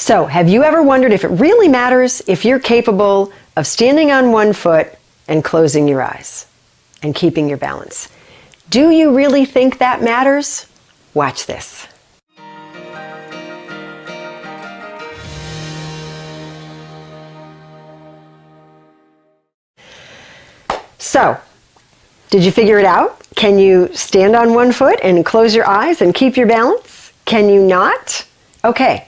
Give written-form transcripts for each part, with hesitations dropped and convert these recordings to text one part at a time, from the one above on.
So, have you ever wondered if it really matters if you're capable of standing on one foot and closing your eyes and keeping your balance? Do you really think that matters? Watch this. So, did you figure it out? Can you stand on one foot and close your eyes and keep your balance? Can you not? Okay.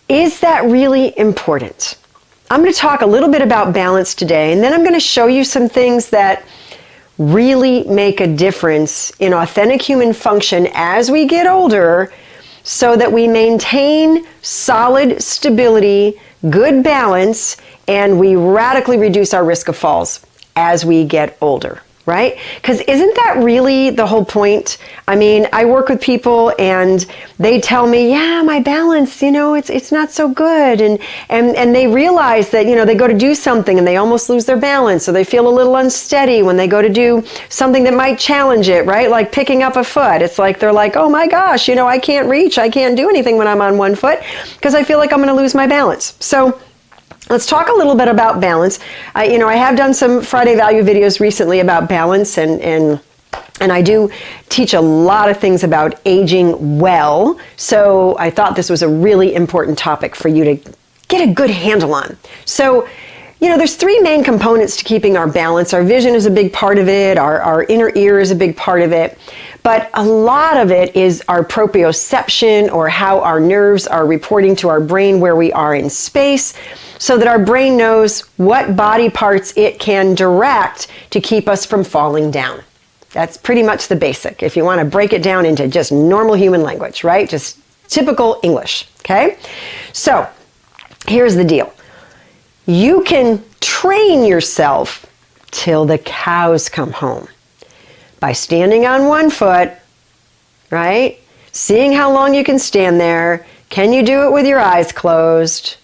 Is that really important? I'm going to talk a little bit about balance today, and then I'm going to show you some things that really make a difference in authentic human function as we get older so that we maintain solid stability, good balance, and we radically reduce our risk of falls as we get older. Right? Because isn't that really the whole point? I mean, I work with people and they tell me, yeah, my balance, it's not so good. And they realize that, they go to do something and they almost lose their balance, or they feel a little unsteady when they go to do something that might challenge it, right? Like picking up a foot. It's like, they're like, oh my gosh, I can't reach. I can't do anything when I'm on one foot because I feel like I'm going to lose my balance. So let's talk a little bit about balance. I have done some Friday Value videos recently about balance, and I do teach a lot of things about aging well. So I thought this was a really important topic for you to get a good handle on. So, there's three main components to keeping our balance. Our vision is a big part of it. Our inner ear is a big part of it. But a lot of it is our proprioception, or how our nerves are reporting to our brain where we are in space, so that our brain knows what body parts it can direct to keep us from falling down. That's pretty much the basic, if you want to break it down into just normal human language, right? Just typical English, okay? So, here's the deal. You can train yourself till the cows come home by standing on one foot, right? Seeing how long you can stand there. Can you do it with your eyes closed?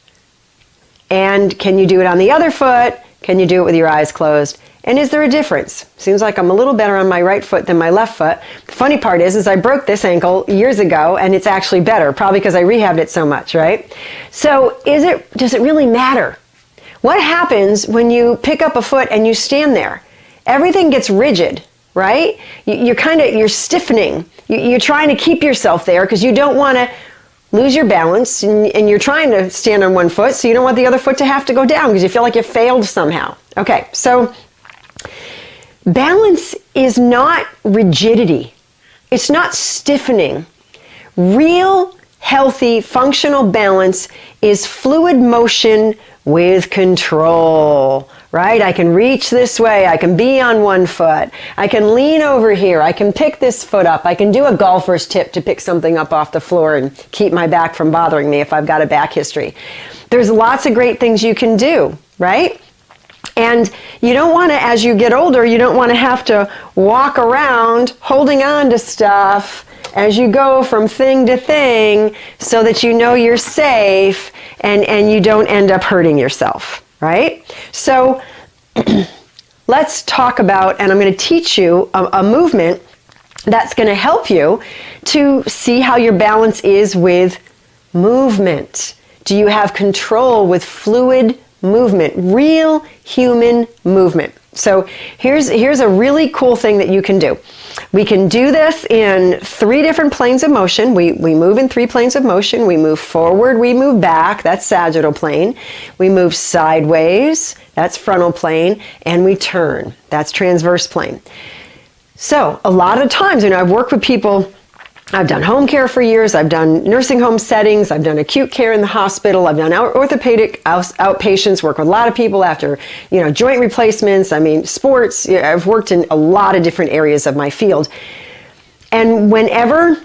And can you do it on the other foot? Can you do it with your eyes closed? And is there a difference? Seems like I'm a little better on my right foot than my left foot. The funny part is I broke this ankle years ago, and it's actually better, probably because I rehabbed it so much, right? So does it really matter? What happens when you pick up a foot and you stand there? Everything gets rigid, right? You're stiffening. You're trying to keep yourself there because you don't want to lose your balance, and you're trying to stand on one foot, so you don't want the other foot to have to go down because you feel like you failed somehow. Okay, so balance is not rigidity. It's not stiffening. Real, healthy, functional balance is fluid motion with control, right? I can reach this way. I can be on one foot. I can lean over here. I can pick this foot up. I can do a golfer's tip to pick something up off the floor and keep my back from bothering me if I've got a back history. There's lots of great things you can do, right? And you don't want to, as you get older, you don't want to have to walk around holding on to stuff as you go from thing to thing so that you're safe and you don't end up hurting yourself, right? So let's talk about, and I'm going to teach you a movement that's going to help you to see how your balance is with movement. Do you have control with fluid movement, real human movement? So here's a really cool thing that you can do. We can do this in 3 different planes of motion. We move in 3 planes of motion. We move forward, we move back, that's sagittal plane. We move sideways, that's frontal plane, and we turn, that's transverse plane. So a lot of times, I've worked with people, I've done home care for years, I've done nursing home settings, I've done acute care in the hospital, I've done orthopedic outpatients, work with a lot of people after, joint replacements, sports. I've worked in a lot of different areas of my field. And whenever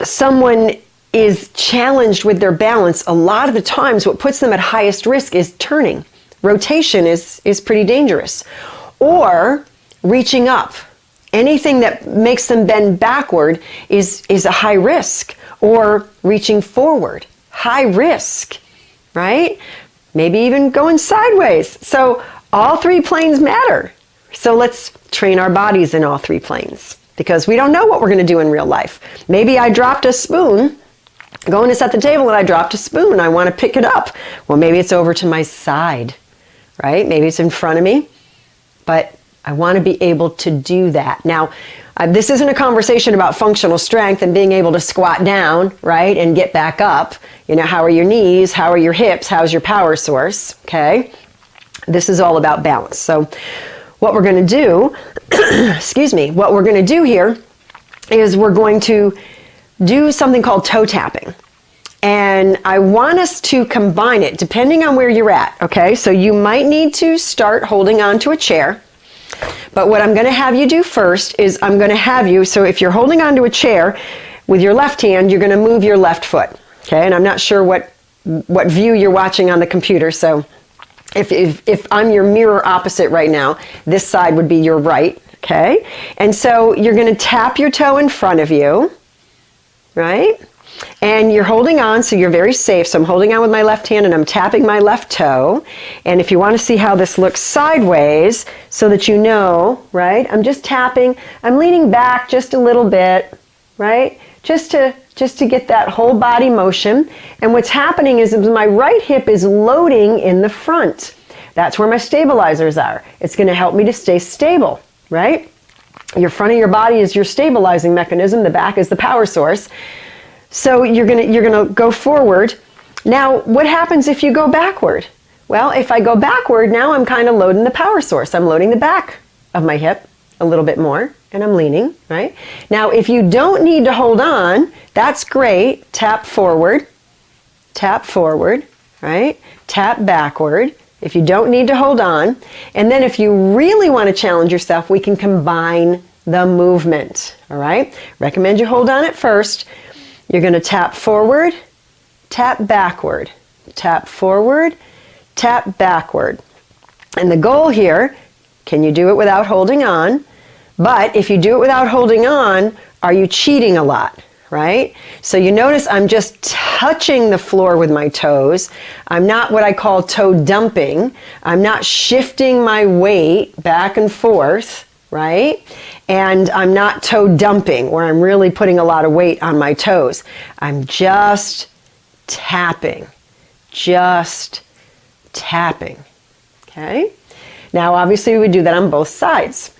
someone is challenged with their balance, a lot of the times what puts them at highest risk is turning. Rotation is pretty dangerous. Or reaching up. Anything that makes them bend backward is a high risk, or reaching forward, high risk, right? Maybe even going sideways. So all 3 planes matter. So let's train our bodies in all 3 planes, because we don't know what we're going to do in real life. Maybe I dropped a spoon Going to set the table and I dropped a spoon and I want to pick it up. Well, maybe it's over to my side, right? Maybe it's in front of me, but I want to be able to do that. Now, this isn't a conversation about functional strength and being able to squat down, right, and get back up. You know, how are your knees? How are your hips? How's your power source? Okay? This is all about balance. So what we're going to do, excuse me, what we're going to do here is we're going to do something called toe tapping. And I want us to combine it depending on where you're at, okay? So you might need to start holding on to a chair. But what I'm going to have you do first is I'm going to have you, so if you're holding onto a chair with your left hand, you're going to move your left foot, okay? And I'm not sure what view you're watching on the computer, so if I'm your mirror opposite right now, this side would be your right, okay? And so you're going to tap your toe in front of you, right? And you're holding on, so you're very safe. So I'm holding on with my left hand and I'm tapping my left toe. And if you want to see how this looks sideways, so that you know, right? I'm just tapping. I'm leaning back just a little bit, right? Just to get that whole body motion. And what's happening is my right hip is loading in the front. That's where my stabilizers are. It's going to help me to stay stable, right? Your front of your body is your stabilizing mechanism. The back is the power source. So you're gonna go forward. Now, what happens if you go backward? Well, if I go backward, now I'm kind of loading the power source. I'm loading the back of my hip a little bit more, and I'm leaning, right? Now, if you don't need to hold on, that's great. Tap forward, right? Tap backward if you don't need to hold on. And then if you really want to challenge yourself, we can combine the movement, all right? Recommend you hold on at first. You're going to tap forward, tap backward, tap forward, tap backward. And the goal here, can you do it without holding on? But if you do it without holding on, are you cheating a lot, right? So you notice I'm just touching the floor with my toes. I'm not what I call toe dumping. I'm not shifting my weight back and forth, right? And I'm not toe dumping, where I'm really putting a lot of weight on my toes. I'm just tapping, okay? Now, obviously, we would do that on both sides.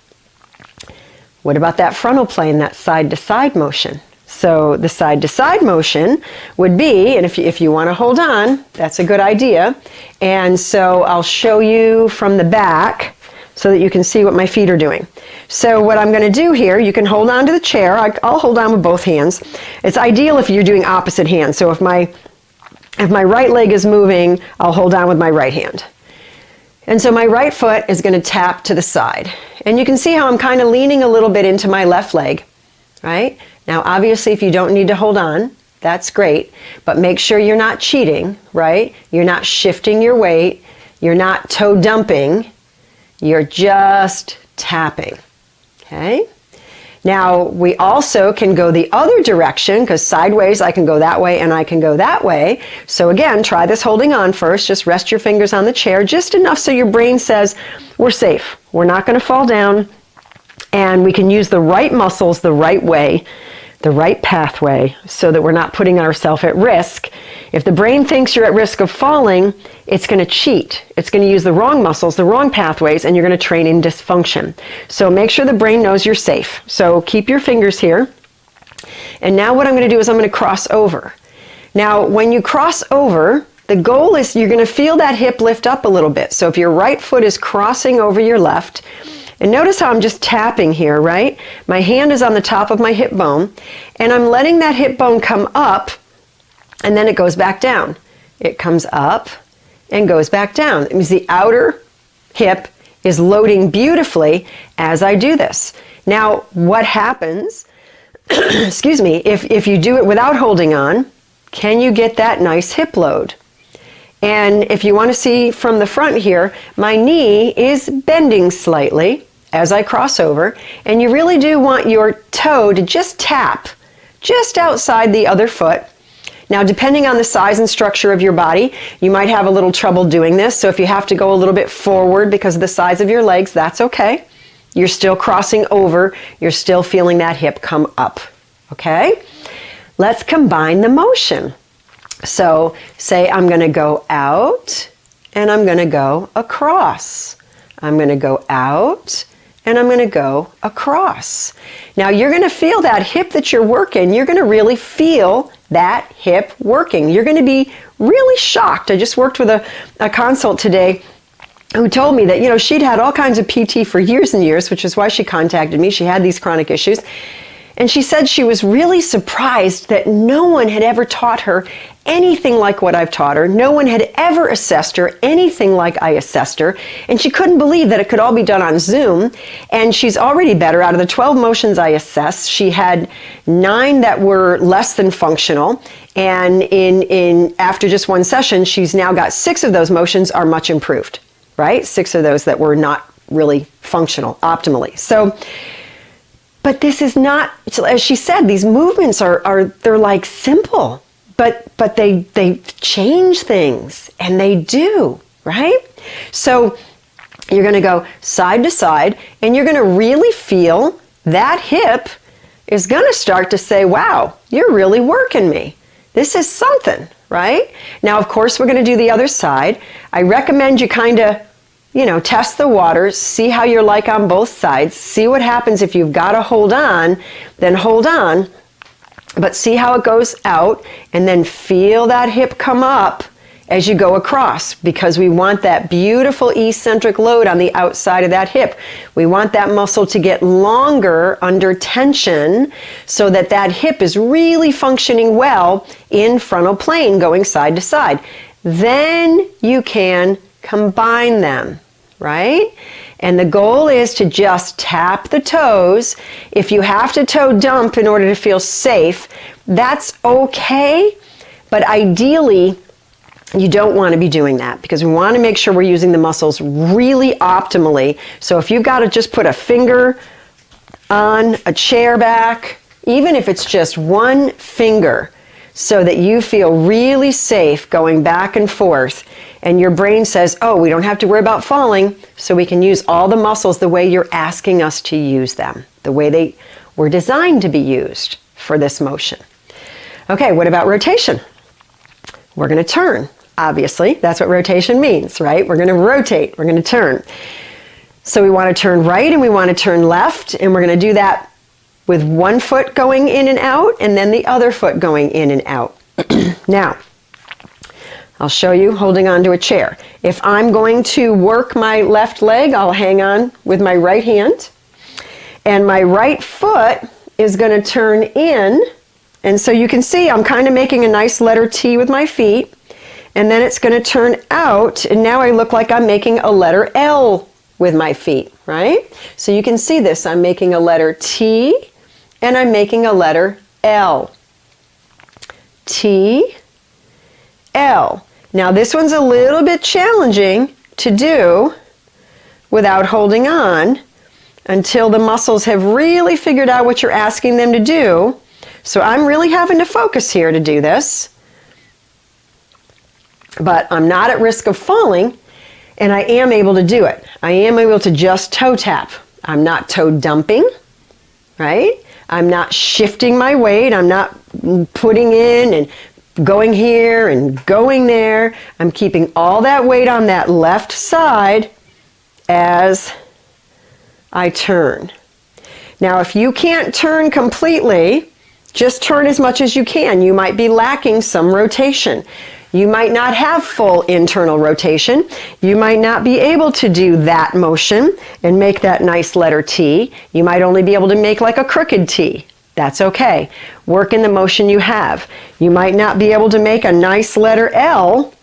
What about that frontal plane, that side-to-side motion? So the side-to-side motion would be, and if you want to hold on, that's a good idea. And so I'll show you from the back, so that you can see what my feet are doing. So what I'm going to do here, you can hold on to the chair. I'll hold on with both hands. It's ideal if you're doing opposite hands. So if my right leg is moving, I'll hold on with my right hand. And so my right foot is going to tap to the side. And you can see how I'm kind of leaning a little bit into my left leg, right? Now, obviously, if you don't need to hold on, that's great. But make sure you're not cheating, right? You're not shifting your weight. You're not toe dumping. You're just tapping, okay? Now, we also can go the other direction, because sideways I can go that way and I can go that way. So again, try this holding on first. Just rest your fingers on the chair just enough so your brain says, we're safe. We're not going to fall down. And we can use the right muscles the right way, the right pathway, so that we're not putting ourselves at risk. If the brain thinks you're at risk of falling, it's going to cheat. It's going to use the wrong muscles, the wrong pathways, and you're going to train in dysfunction. So make sure the brain knows you're safe. So keep your fingers here. And now what I'm going to do is I'm going to cross over. Now, when you cross over, the goal is you're going to feel that hip lift up a little bit. So if your right foot is crossing over your left, and notice how I'm just tapping here, right? My hand is on the top of my hip bone, and I'm letting that hip bone come up, and then it goes back down. It comes up and goes back down. It means the outer hip is loading beautifully as I do this. Now, what happens, excuse me, if you do it without holding on, can you get that nice hip load? And if you want to see from the front here, my knee is bending slightly as I cross over, and you really do want your toe to just tap just outside the other foot. Now, depending on the size and structure of your body, you might have a little trouble doing this. So if you have to go a little bit forward because of the size of your legs, that's okay. You're still crossing over. You're still feeling that hip come up, okay? let's combine the motion. So say I'm going to go out and I'm going to go across. I'm going to go out and I'm going to go across. Now you're going to feel that hip that you're working. You're going to really feel that hip working. You're going to be really shocked. I just worked with a consult today who told me that, she'd had all kinds of PT for years and years, which is why she contacted me. She had these chronic issues. And she said she was really surprised that no one had ever taught her anything like what I've taught her. No one had ever assessed her anything like I assessed her. And she couldn't believe that it could all be done on Zoom. And she's already better. Out of the 12 motions I assessed, she had 9 that were less than functional. And in after just one session, she's now got 6 of those motions are much improved, right? 6 of those that were not really functional optimally. So, but this is not, as she said, these movements they're like simple, but they change things, and they do, right? So you're going to go side to side, and you're going to really feel that hip is going to start to say, wow, you're really working me. This is something, right? Now, of course, we're going to do the other side. I recommend you kind of test the waters, see how you're like on both sides, see what happens if you've got to hold on, then hold on, but see how it goes out, and then feel that hip come up as you go across, because we want that beautiful eccentric load on the outside of that hip. We want that muscle to get longer under tension so that that hip is really functioning well in frontal plane going side to side. Then you can combine them, right? And the goal is to just tap the toes. If you have to toe dump in order to feel safe, that's okay. But ideally, you don't want to be doing that, because we want to make sure we're using the muscles really optimally. So if you've got to just put a finger on a chair back, even if it's just one finger, so that you feel really safe going back and forth, and your brain says, oh, we don't have to worry about falling, so we can use all the muscles the way you're asking us to use them, the way they were designed to be used for this motion. Okay, what about rotation? We're going to turn, obviously. That's what rotation means, right? We're going to rotate, we're going to turn. So we want to turn right and we want to turn left, and we're going to do that with one foot going in and out, and then the other foot going in and out. Now, I'll show you holding onto a chair. If I'm going to work my left leg, I'll hang on with my right hand, and my right foot is going to turn in, and so you can see I'm kind of making a nice letter T with my feet, and then it's going to turn out, and now I look like I'm making a letter L with my feet, right? So you can see this. I'm making a letter T, and I'm making a letter L. T, L. Now this one's a little bit challenging to do without holding on until the muscles have really figured out what you're asking them to do. So I'm really having to focus here to do this. But I'm not at risk of falling, and I am able to do it. I am able to just toe tap. I'm not toe dumping, right? I'm not shifting my weight. I'm not putting in and going here and going there. I'm keeping all that weight on that left side as I turn. Now, if you can't turn completely, just turn as much as you can. You might be lacking some rotation. You might not have full internal rotation. You might not be able to do that motion and make that nice letter T. You might only be able to make like a crooked T. That's okay. Work in the motion you have. You might not be able to make a nice letter L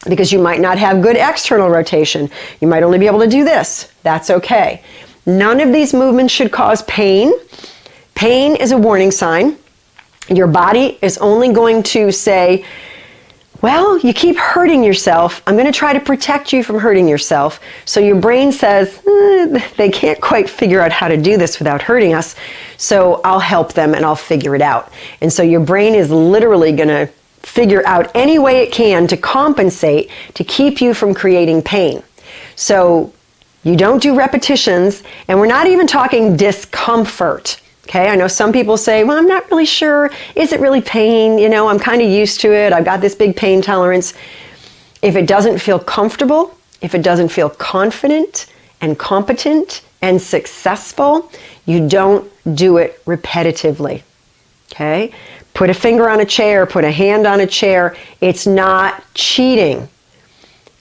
because you might not have good external rotation. You might only be able to do this. That's okay. None of these movements should cause pain. Pain is a warning sign. Your body is only going to say, well, you keep hurting yourself. I'm going to try to protect you from hurting yourself. So your brain says, they can't quite figure out how to do this without hurting us, so I'll help them and I'll figure it out. And so your brain is literally going to figure out any way it can to compensate to keep you from creating pain. So you don't do repetitions, and we're not even talking discomfort. Okay, I know some people say, well, I'm not really sure. Is it really pain? You know, I'm kind of used to it. I've got this big pain tolerance. If it doesn't feel comfortable, if it doesn't feel confident and competent and successful, you don't do it repetitively. Okay? Put a finger on a chair, put a hand on a chair. It's not cheating.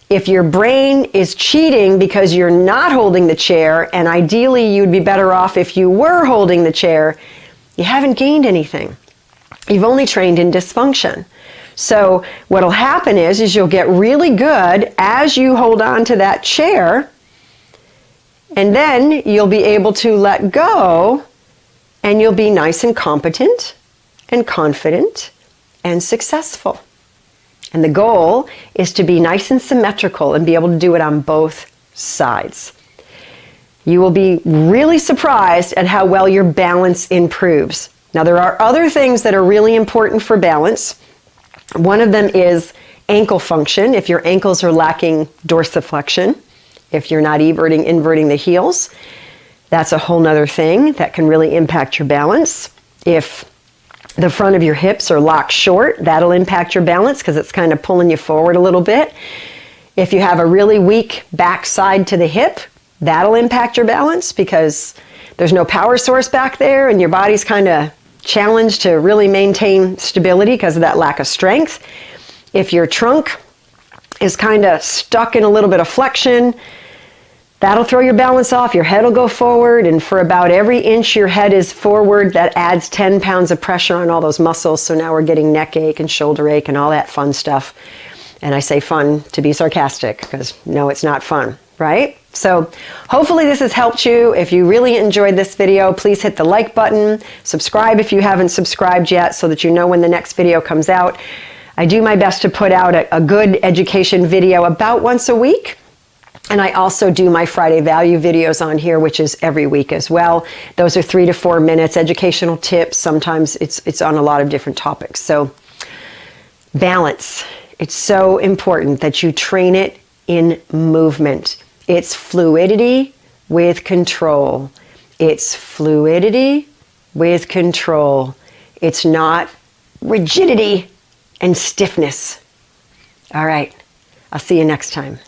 If your brain is cheating because you're not holding the chair, and ideally you'd be better off if you were holding the chair, you haven't gained anything. You've only trained in dysfunction. So what'll happen is you'll get really good as you hold on to that chair, and then you'll be able to let go, and you'll be nice and competent and confident and successful. And the goal is to be nice and symmetrical and be able to do it on both sides. You will be really surprised at how well your balance improves. Now, there are other things that are really important for balance. One of them is ankle function. If your ankles are lacking dorsiflexion, if you're not inverting the heels, that's a whole nother thing that can really impact your balance. If the front of your hips are locked short, that'll impact your balance because it's kind of pulling you forward a little bit. If you have a really weak backside to the hip, that'll impact your balance because there's no power source back there and your body's kind of challenged to really maintain stability because of that lack of strength. If your trunk is kind of stuck in a little bit of flexion, that'll throw your balance off. Your head will go forward, and for about every inch your head is forward, that adds 10 pounds of pressure on all those muscles. So now we're getting neck ache and shoulder ache and all that fun stuff. And I say fun to be sarcastic because no, it's not fun, right? So hopefully this has helped you. If you really enjoyed this video, please hit the like button. Subscribe if you haven't subscribed yet so that you know when the next video comes out. I do my best to put out a good education video about once a week. And I also do my Friday value videos on here, which is every week as well. Those are 3 to 4 minutes, educational tips. Sometimes it's on a lot of different topics. So balance. It's so important that you train it in movement. It's fluidity with control. It's fluidity with control. It's not rigidity and stiffness. All right. I'll see you next time.